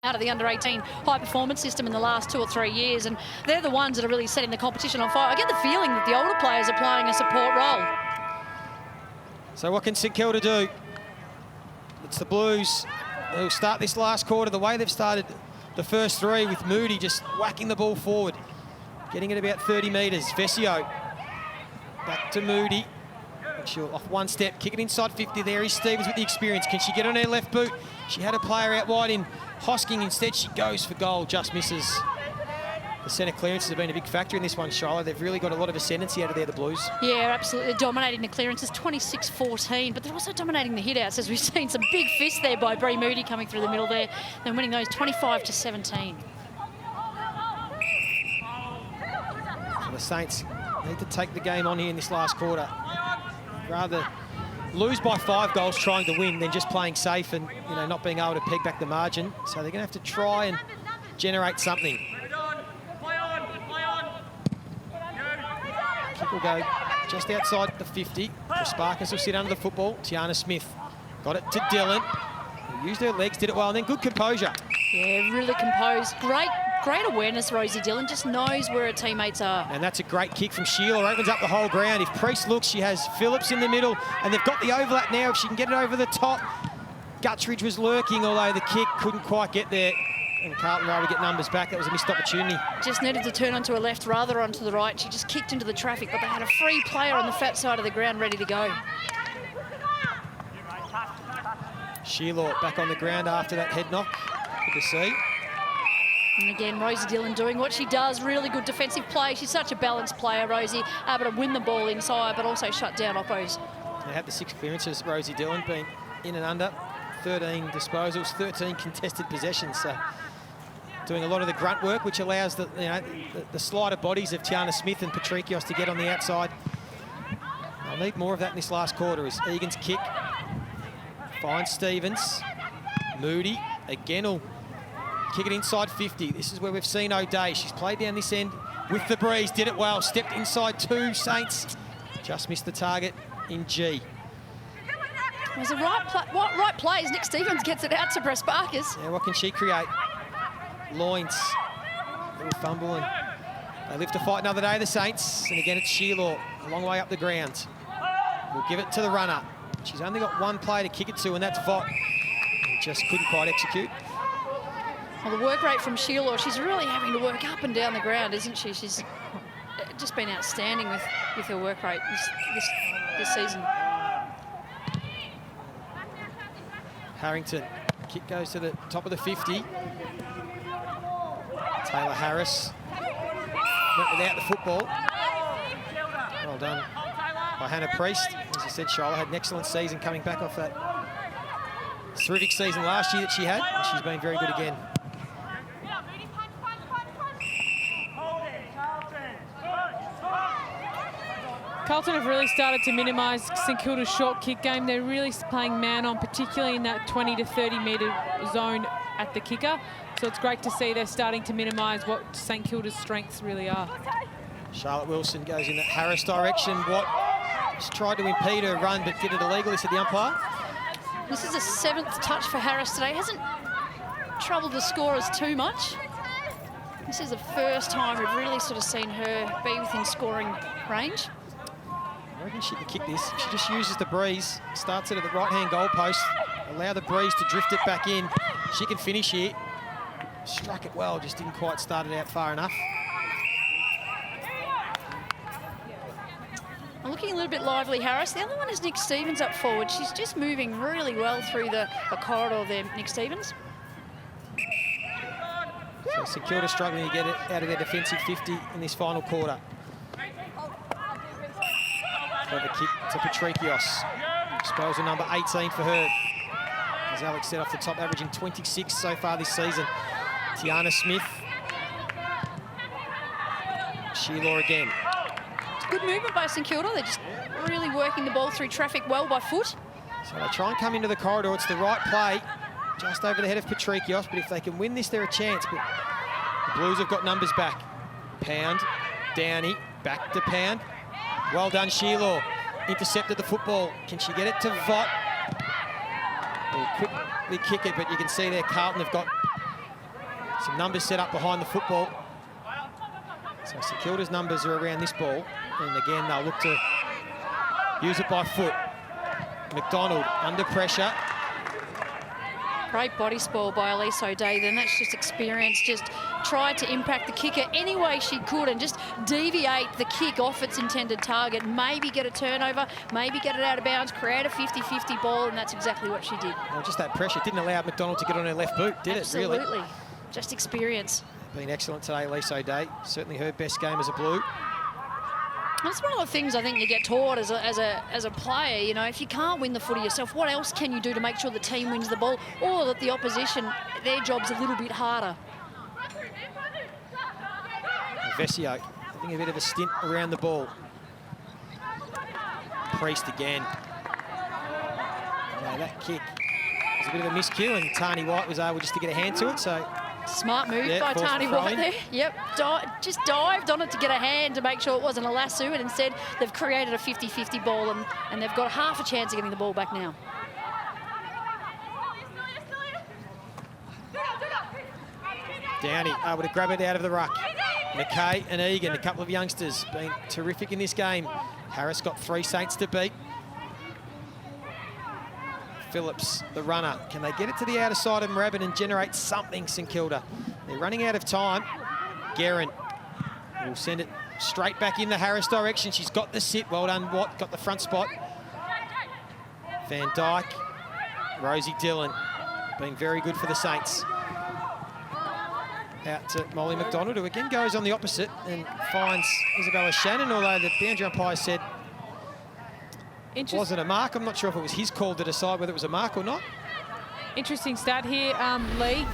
out of the under-18 high-performance system in the last 2 or 3 years, and they're the ones that are really setting the competition on fire. I get the feeling that the older players are playing a support role. So what can St Kilda do? It's the Blues who'll start this last quarter the way they've started the first three, with Moody just whacking the ball forward, getting it about 30 metres. Vesio back to Moody. She'll off one step, kick it inside 50. There is Stevens with the experience. Can she get on her left boot? She had a player out wide in Hosking. Instead, she goes for goal, just misses. The centre clearances have been a big factor in this one, Shiloh. They've really got a lot of ascendancy out of there, the Blues. Yeah, absolutely. They're dominating the clearances, 26-14, but they're also dominating the hit-outs, as we've seen some big fists there by Bree Moody coming through the middle there. They're winning those 25-17. So the Saints need to take the game on here in this last quarter. Rather lose by 5 goals trying to win than just playing safe and, you know, not being able to peg back the margin. So they're going to have to try and generate something. Kick will go just outside the 50. The Sparkers will sit under the football. Tiana Smith got it to Dillon, who used her legs, did it well, and then good composure. Yeah, really composed. Great awareness, Rosie Dillon. Just knows where her teammates are. And that's a great kick from Sheila. Opens up the whole ground. If Priest looks, she has Phillips in the middle, and they've got the overlap now. If she can get it over the top. Guttridge was lurking, although the kick couldn't quite get there. And Carlton were able to get numbers back. That was a missed opportunity. Just needed to turn onto her left rather onto the right. She just kicked into the traffic, but they had a free player on the fat side of the ground ready to go. Sheila back on the ground after that head knock. Good to see. And again, Rosie Dillon doing what she does. Really good defensive play. She's such a balanced player, Rosie. Able to win the ball inside, but also shut down oppos. They had the 6 clearances, Rosie Dillon, been in and under. 13 disposals, 13 contested possessions. So doing a lot of the grunt work, which allows the slighter bodies of Tiana Smith and Petrevski-Seton to get on the outside. They'll need more of that in this last quarter. As Egan's kick finds Stevens. Moody again will kick it inside 50. This is where we've seen O'Day. She's played down this end with the breeze, did it well, stepped inside 2 Saints. Just missed the target in G. It was the right play as Nick Stevens gets it out to Pressparkers. Yeah, what can she create? Loins, little fumble, and they live to fight another day, the Saints. And again, it's Sheila, a long way up the ground. We'll give it to the runner. She's only got 1 player to kick it to, and that's Vaught. Just couldn't quite execute. Well, the work rate from Sheila, she's really having to work up and down the ground, isn't she? She's just been outstanding with her work rate this season. Harrington, kick goes to the top of the 50. Taylor Harris went without the football. Well done by Hannah Priest. As I said, Shiloh had an excellent season coming back off that terrific season last year that she had, and she's been very good again. Carlton have really started to minimise St Kilda's short kick game. They're really playing man on, particularly in that 20 to 30 metre zone at the kicker. So it's great to see they're starting to minimise what St Kilda's strengths really are. Charlotte Wilson goes in that Harris direction. Watt just tried to impede her run, but did it illegally, said the umpire. This is a 7th touch for Harris today. Hasn't troubled the scorers too much. This is the first time we've really sort of seen her be within scoring range. I reckon she can kick this. She just uses the breeze, starts it at the right-hand goal post, allow the breeze to drift it back in. She can finish here. Struck it well, just didn't quite start it out far enough. I'm looking a little bit lively, Harris. The other one is Nick Stevens up forward. She's just moving really well through the corridor there, Nick Stevens. So St Kilda struggling to get it out of their defensive 50 in this final quarter. Clever kick to Petrevski-Seton. Disposal number 18 for her. As Alex said, off the top, averaging 26 so far this season. Tiana Smith. Sheila again. It's good movement by St Kilda. They're just really working the ball through traffic well by foot. So they try and come into the corridor. It's the right play, just over the head of Petrevski-Seton. But if they can win this, they're a chance. But the Blues have got numbers back. Pound, Downey, back to Pound. Well done, Sheila. Intercepted the football. Can she get it to Vaught? They'll quickly kick it, but you can see there Carlton have got Some numbers set up behind the football. So St Kilda's numbers are around this ball. And again, they'll look to use it by foot. McDonald under pressure. Great body spoil by Elise O'Day. Then that's just experience. Just tried to impact the kicker any way she could and just deviate the kick off its intended target. Maybe get a turnover, maybe get it out of bounds, create a 50-50 ball, and that's exactly what she did. Well, just that pressure didn't allow McDonald to get on her left boot, did it, really? Absolutely. Just experience. Been excellent today, Elise O'Day. Certainly her best game as a Blue. That's one of the things I think you get taught as a player. You know, if you can't win the footy yourself, what else can you do to make sure the team wins the ball, or that the opposition, their job's a little bit harder? Vesio having a bit of a stint around the ball. Priest again. Now that kick was a bit of a miscue, and Tani White was able just to get a hand to it. So smart move by Tani White there. Yep, just dived on it to get a hand to make sure it wasn't a lasso, and instead they've created a 50-50 ball, and they've got half a chance of getting the ball back now. Downey able to grab it out of the ruck. McKay and Egan, a couple of youngsters, been terrific in this game. Harris got 3 Saints to beat. Phillips, the runner. Can they get it to the outer side of Moorabbin and generate something, St Kilda? They're running out of time. Guerin will send it straight back in the Harris direction. She's got the sit. Well done, Watt. Got the front spot. Van Dyke. Rosie Dillon. Been very good for the Saints. Out to Molly McDonald, who again goes on the opposite and finds Isabella Shannon, although the boundary umpire said it wasn't a mark. I'm not sure if it was his call to decide whether it was a mark or not. Interesting stat here, Lee.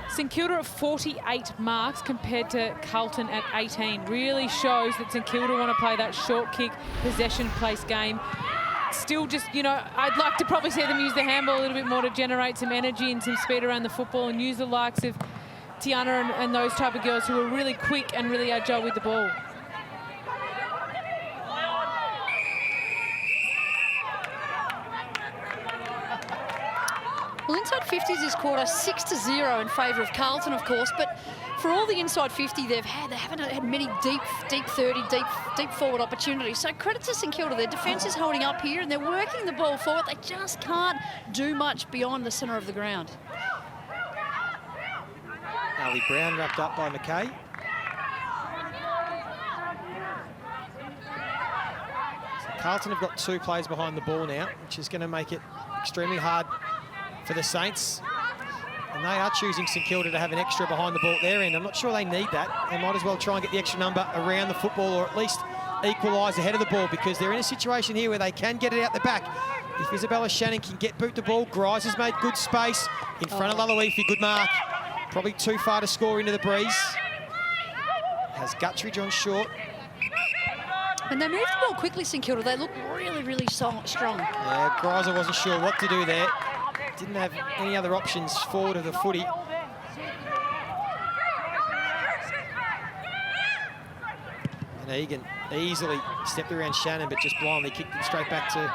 St Kilda at 48 marks compared to Carlton at 18. Really shows that St Kilda want to play that short kick, possession place game. Still just, you know, I'd like to probably see them use the handball a little bit more to generate some energy and some speed around the football, and use the likes of Tiana and those type of girls who are really quick and really agile with the ball. Well, inside 50s this quarter, 6-0 in favour of Carlton, of course, but for all the inside 50 they haven't had many deep 30, deep forward opportunities. So credit to St Kilda, their defence is holding up here and they're working the ball forward. They just can't do much beyond the centre of the ground. Ali Brown wrapped up by McKay. So Carlton have got 2 players behind the ball now, which is going to make it extremely hard for the Saints. And they are choosing St Kilda to have an extra behind the ball at their end. I'm not sure they need that. They might as well try and get the extra number around the football, or at least equalise ahead of the ball, because they're in a situation here where they can get it out the back. If Isabella Shannon can boot the ball, Grice has made good space in front of Laloifi, good mark. Probably too far to score into the breeze. Has Guttridge on short. And they moved the ball quickly, St Kilda. They look really strong. Yeah, Greiser wasn't sure what to do there. Didn't have any other options forward of the footy. And Egan easily stepped around Shannon, but just blindly kicked it straight back to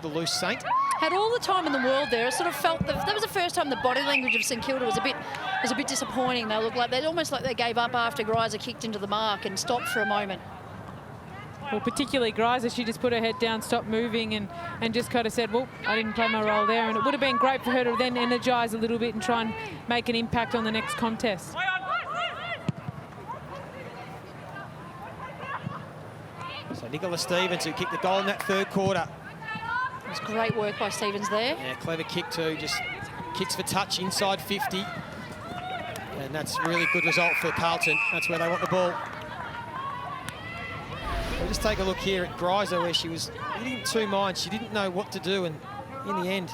the loose Saint. Had all the time in the world there. I sort of felt that was the first time the body language of St Kilda was a bit disappointing. They looked like almost like they gave up after Greiser kicked into the mark and stopped for a moment. Well, particularly Greiser, she just put her head down, stopped moving, and just kind of said, well, I didn't play my role there. And it would have been great for her to then energise a little bit and try and make an impact on the next contest. So Nicola Stevens, who kicked the goal in that 3rd quarter. It was great work by Stevens there. Yeah, clever kick too, just kicks for touch inside 50. And that's a really good result for Carlton. That's where they want the ball. We'll just take a look here at Greiser, where she was in 2 minds. She didn't know what to do, and in the end,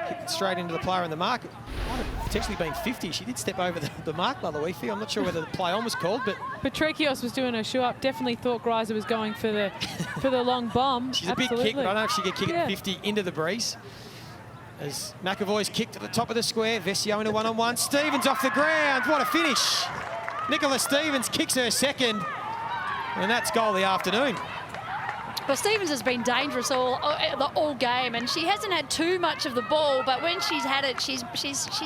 kicked it straight into the player in the mark. It might have potentially been 50. She did step over the mark, Laloifi. I'm not sure whether the play on was called, but Petrevski-Seton was doing her shoe up. Definitely thought Greiser was going for the long bomb. She's a big kick, but I don't know if she could kick it 50 into the breeze. As McAvoy's kicked at the top of the square, Vesio in a one-on-one. Stevens off the ground. What a finish. Nicola Stevens kicks her 2nd. And that's goal of the afternoon. But Stevens has been dangerous all game, and she hasn't had too much of the ball. But when she's had it, she's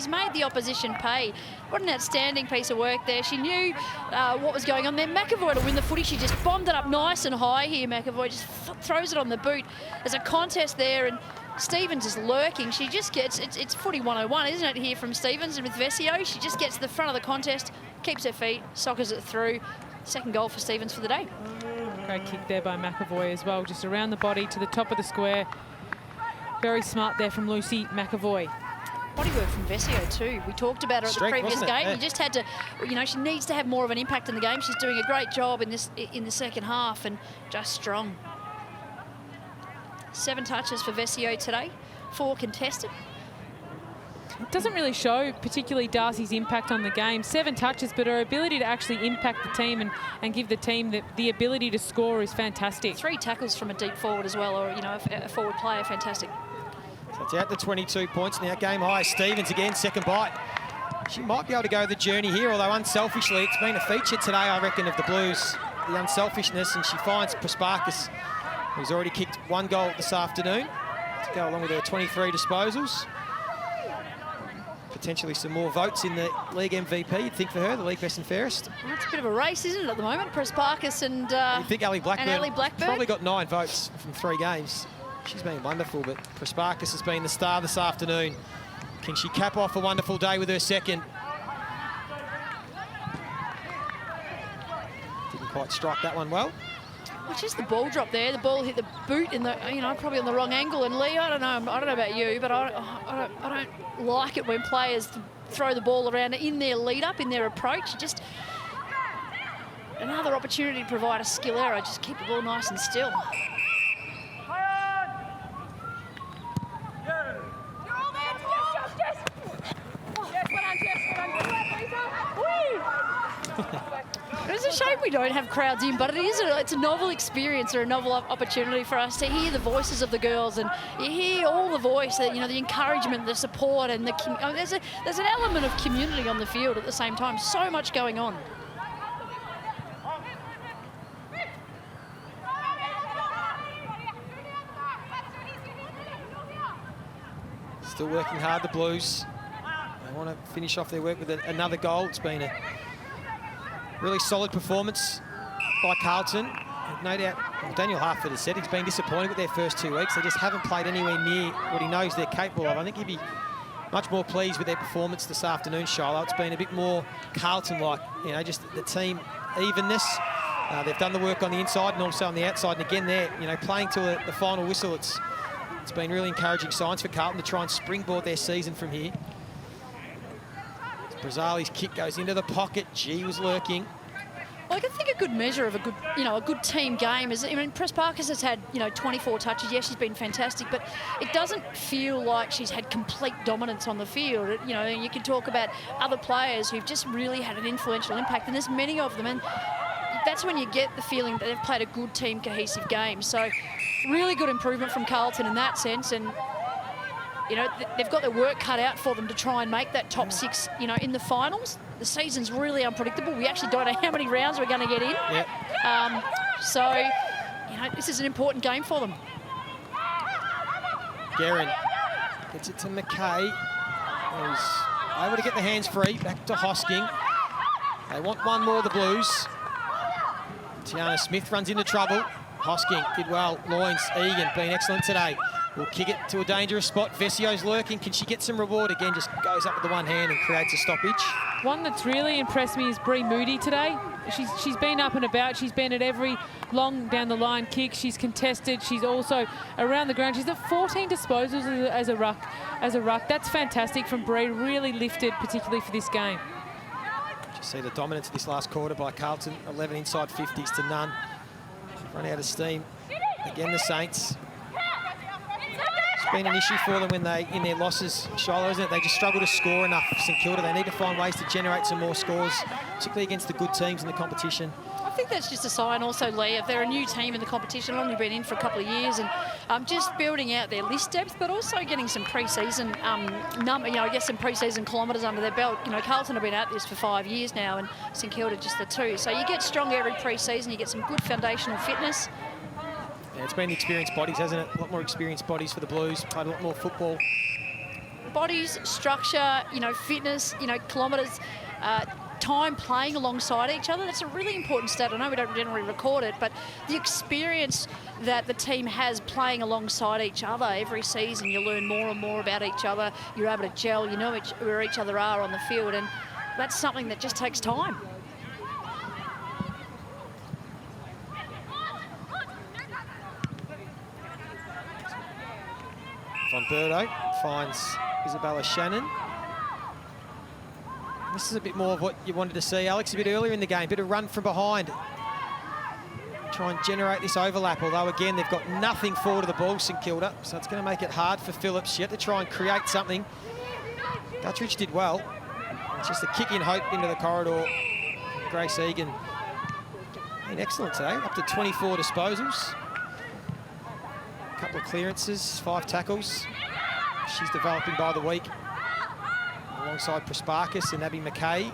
made the opposition pay. What an outstanding piece of work there. She knew what was going on there. McAvoy to win the footy. She just bombed it up nice and high here. McAvoy just throws it on the boot. There's a contest there, and Stevens is lurking. She just gets it's footy 101, isn't it? Here from Stevens and with Vesio, she just gets to the front of the contest, keeps her feet, soccers it through. Second goal for Stevens for the day. Great kick there by McAvoy as well, just around the body to the top of the square. Very smart there from Lucy McAvoy. Body work from Vesio too. We talked about her at the previous game. Yeah. You just had to, you know, she needs to have more of an impact in the game. She's doing a great job in the second half and just strong. 7 touches for Vesio today, 4 contested. It doesn't really show particularly Darcy's impact on the game. 7 touches, but her ability to actually impact the team and give the team the ability to score is fantastic. 3 tackles from a deep forward as well, or, you know, a forward player, fantastic. So it's out to 22 points now. Game high. Stevens again, second bite. She might be able to go the journey here, although unselfishly, it's been a feature today, I reckon, of the Blues, the unselfishness, and she finds Petrevski-Seton, who's already kicked 1 goal this afternoon, to go along with her 23 disposals. Potentially some more votes in the league MVP, you'd think, for her, the league best and fairest. Well, it's a bit of a race, isn't it, at the moment? Petrevski-Seton and you think Ali Blackburn probably got 9 votes from 3 games. She's been wonderful, but Petrevski-Seton has been the star this afternoon. Can she cap off a wonderful day with her second? Didn't quite strike that one well. Well, just the ball drop there. The ball hit the boot in the, you know, probably on the wrong angle. And Lee, I don't know about you, but I don't like it when players throw the ball around in their lead up, in their approach. Just another opportunity to provide a skill error. Just keep the ball nice and still. It's a shame we don't have crowds in, but it's a novel experience or a novel opportunity for us to hear the voices of the girls, and you hear all the voice, you know, the encouragement, the support, and there's an element of community on the field at the same time. So much going on. Still working hard, the Blues. They want to finish off their work with another goal. It's been a really solid performance by Carlton. No doubt, well, Daniel Hartford has said he's been disappointed with their first 2 weeks. They just haven't played anywhere near what he knows they're capable of. I think he'd be much more pleased with their performance this afternoon, Shiloh. It's been a bit more Carlton-like, you know, just the team evenness. They've done the work on the inside and also on the outside. And again, they're, you know, playing till the final whistle. It's been really encouraging signs for Carlton to try and springboard their season from here. Brazzali's kick goes into the pocket. G was lurking. Well, I think a good measure of a good team game is, I mean, Petrevski-Seton has had, you know, 24 touches. Yes, she's been fantastic, but it doesn't feel like she's had complete dominance on the field. You know, you can talk about other players who've just really had an influential impact, and there's many of them, and that's when you get the feeling that they've played a good team cohesive game. So really good improvement from Carlton in that sense, and you know, they've got their work cut out for them to try and make that top 6, you know, in the finals. The season's really unpredictable. We actually don't know how many rounds we're going to get in. Yep. So, you know, this is an important game for them. Guerin gets it to McKay, who's able to get the hands free. Back to Hosking. They want one more, the Blues. Tiana Smith runs into trouble. Hosking did well. Loins, Egan being excellent today. Will kick it to a dangerous spot. Vesio's lurking. Can she get some reward? Again, just goes up with the one hand and creates a stoppage. One that's really impressed me is Bree Moody today. She's been up and about. She's been at every long down the line kick. She's contested. She's also around the ground. She's at 14 disposals as a ruck. That's fantastic from Bree. Really lifted, particularly for this game. You see the dominance of this last quarter by Carlton. 11 inside 50s to none. Run out of steam. Again, the Saints. It's been an issue for them when they, in their losses, Shiloh, isn't it? They just struggle to score enough for St Kilda. They need to find ways to generate some more scores, particularly against the good teams in the competition. I think that's just a sign also, Lee, if they're a new team in the competition, only been in for a couple of years, and just building out their list depth, but also getting some pre-season some pre-season kilometres under their belt. You know, Carlton have been at this for 5 years now, and St Kilda just the 2. So you get strong every pre-season, you get some good foundational fitness. Yeah, it's been experienced bodies, hasn't it? A lot more experienced bodies for the Blues. Played a lot more football. Bodies, structure, you know, fitness, you know, kilometres, time playing alongside each other. That's a really important stat. I know we don't generally record it, but the experience that the team has playing alongside each other every season, you learn more and more about each other. You're able to gel, you know where each other are on the field, and that's something that just takes time. Von Berto finds Isabella Shannon. This is a bit more of what you wanted to see, Alex, a bit earlier in the game. Bit of run from behind. Try and generate this overlap, although, again, they've got nothing forward of the ball, St Kilda, so it's going to make it hard for Phillips. You have to try and create something. Dutridge did well. It's just a kick in hope into the corridor. Grace Egan been excellent today, up to 24 disposals. A couple of clearances, 5 tackles. She's developing by the week, alongside Prasparkas and Abby McKay.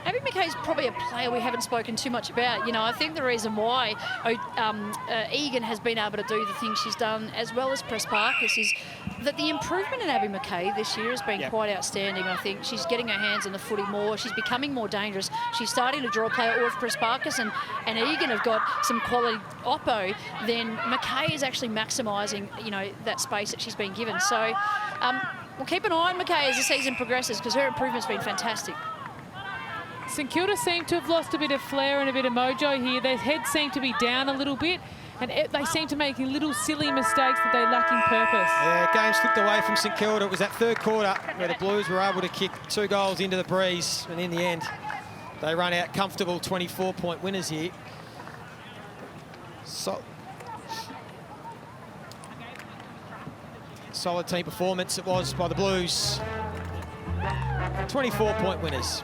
Abby McKay's probably a player we haven't spoken too much about. You know, I think the reason why Egan has been able to do the things she's done, as well as Prasparkas, is that the improvement in Abby McKay this year has been quite outstanding. I think she's getting her hands on the footy more. She's becoming more dangerous. She's starting to draw play. Or if Prasparkas and Egan have got some quality oppo, then McKay is actually maximising, you know, that space that she's been given. So we'll keep an eye on McKay as the season progresses, because her improvement's been fantastic. St Kilda seem to have lost a bit of flair and a bit of mojo here. Their heads seem to be down a little bit, and they seem to make little silly mistakes that they lack in purpose. Yeah, game slipped away from St Kilda. It was that third quarter where the Blues were able to kick 2 goals into the breeze, and in the end, they run out comfortable 24-point winners here. Solid team performance it was by the Blues. 24-point winners.